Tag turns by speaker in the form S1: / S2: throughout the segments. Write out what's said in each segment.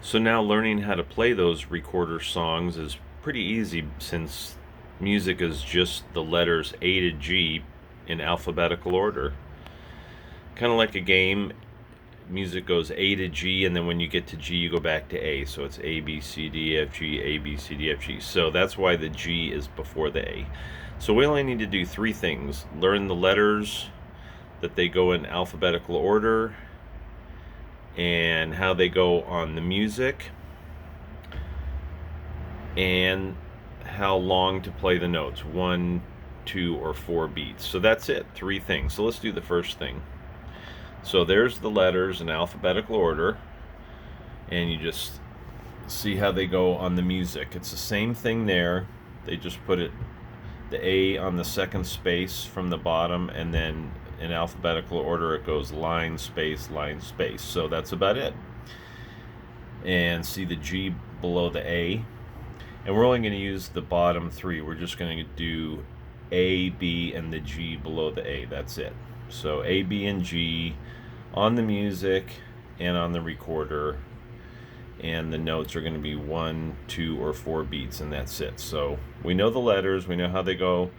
S1: So now learning how to play those recorder songs is pretty easy since music is just the letters A to G in alphabetical order. Kind of like a game, music goes A to G, and then when you get to G, you go back to A. So it's A, B, C, D, F, G, A, B, C, D, F, G. So that's why the G is before the A. So we only need to do three things: learn the letters, that they go in alphabetical order, and how they go on the music, and how long to play the notes, 1, 2, or 4 beats. So that's it, three things. So let's do the first thing. So there's the letters in alphabetical order, and you just see how they go on the music. It's the same thing there. They just put the A on the second space from the bottom, and then in alphabetical order it goes line, space, line, space. So that's about it. And see the G below the A. And we're only going to use the bottom three. We're just going to do A, B, and the G below the A. That's it. So A, B, and G on the music and on the recorder. And the notes are going to be 1, 2, or 4 beats, and that's it. So we know the letters. We know how they go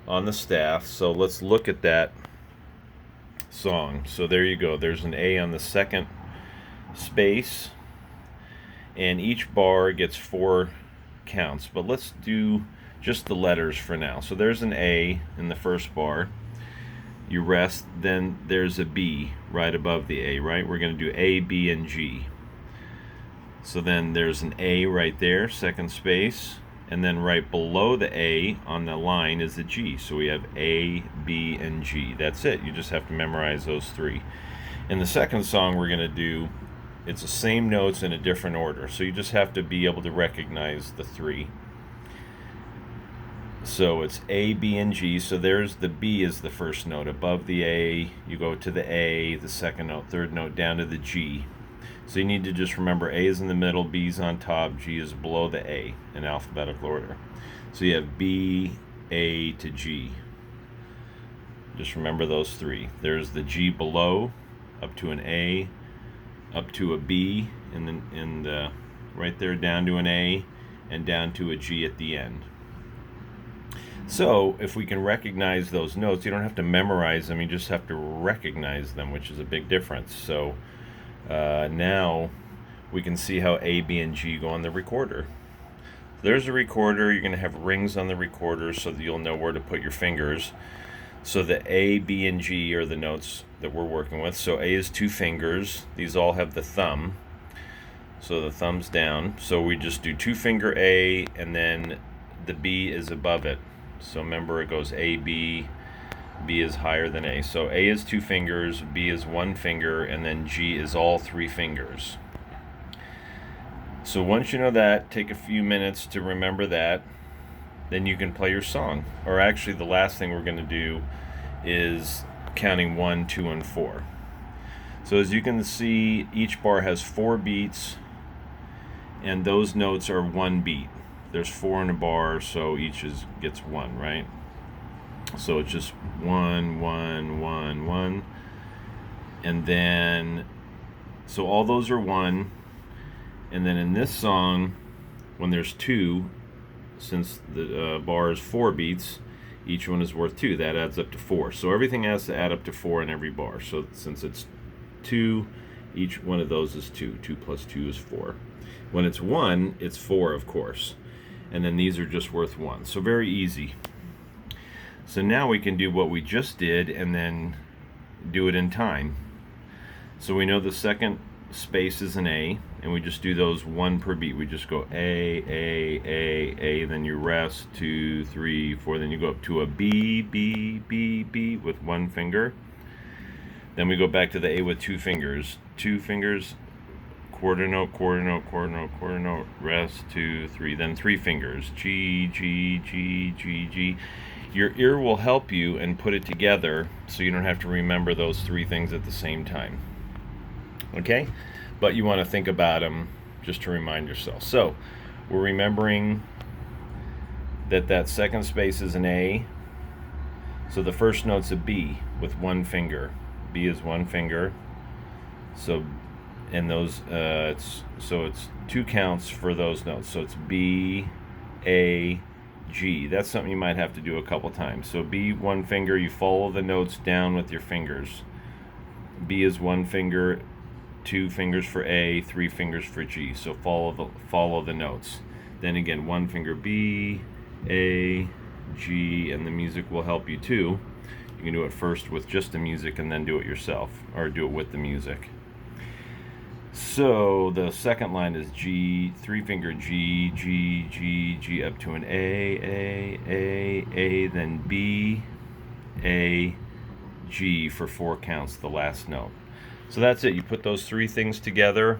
S1: on the staff. So let's look at that song. So there you go. There's an A on the second space, and each bar gets 4 counts, but let's do just the letters for now. So there's an A in the first bar. You rest, then there's a B right above the A, right? We're going to do A, B, and G. So then there's an A right there, second space, and then right below the A on the line is the G. So we have A, B, and G. That's it. You just have to memorize those three. In the second song we're going to do, it's the same notes in a different order, so you just have to be able to recognize the three. So it's A, B, and G. So there's the B is the first note. Above the A, you go to the A, the second note, third note, down to the G. So you need to just remember A is in the middle, B is on top, G is below the A in alphabetical order. So you have B, A to G. Just remember those three. There's the G below, up to an A, up to a B, and right there down to an A, and down to a G at the end. So if we can recognize those notes, you don't have to memorize them, you just have to recognize them, which is a big difference. So now we can see how A, B, and G go on the recorder. There's a recorder. You're going to have rings on the recorder so that you'll know where to put your fingers. So the A, B, and G are the notes that we're working with. So A is 2 fingers. These all have the thumb. So the thumb's down. So we just do 2-finger A, and then the B is above it. So remember, it goes A, B. B is higher than A. So A is 2 fingers, B is 1 finger, and then G is all 3 fingers. So once you know that, take a few minutes to remember that. Then you can play your song. Or actually, the last thing we're going to do is counting 1, 2, and 4. So as you can see, each bar has 4 beats, and those notes are 1 beat. There's 4 in a bar, so each gets 1, right? So it's just 1, 1, 1, 1. And then, so all those are 1. And then in this song, when there's 2, since the bar is 4 beats, each one is worth 2. That adds up to 4. So everything has to add up to 4 in every bar. So since it's 2, each one of those is 2. 2 plus 2 is 4. When it's 1, it's 4, of course. And then these are just worth 1. So very easy. So now we can do what we just did and then do it in time. So we know the second space is an A, and we just do those 1 per beat. We just go A, then you rest, 2, 3, 4, then you go up to a B, B, B, B with 1 finger. Then we go back to the A with 2 fingers. 2 fingers, quarter note, quarter note, quarter note, quarter note, rest, 2, 3, then 3 fingers. G, G, G, G, G. Your ear will help you and put it together so you don't have to remember those 3 things at the same time. Okay? But you want to think about them just to remind yourself. So we're remembering that second space is an A. So the first note's a B with 1 finger. B is 1 finger. So and those it's 2 counts for those notes. So it's B, A, G. That's something you might have to do a couple times. So B, one finger, you follow the notes down with your fingers. B is one finger, 2 fingers for A, 3 fingers for G. So follow the notes. Then again, one finger B, A, G, and the music will help you too. You can do it first with just the music and then do it yourself, or do it with the music. So the second line is G, 3 finger G, G, G, G up to an A, then B, A, G for 4 counts, the last note. So that's it. You put those 3 things together.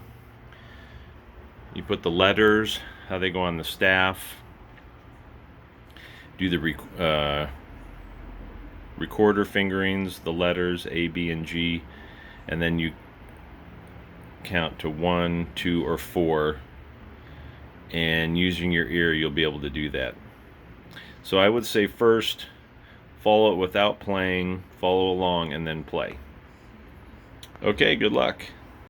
S1: You put the letters, how they go on the staff. Do the recorder fingerings, the letters A, B, and G, and then you count to 1, 2, or 4, and using your ear you'll be able to do that. So I would say first follow it without playing, follow along, and then play. Okay, good luck.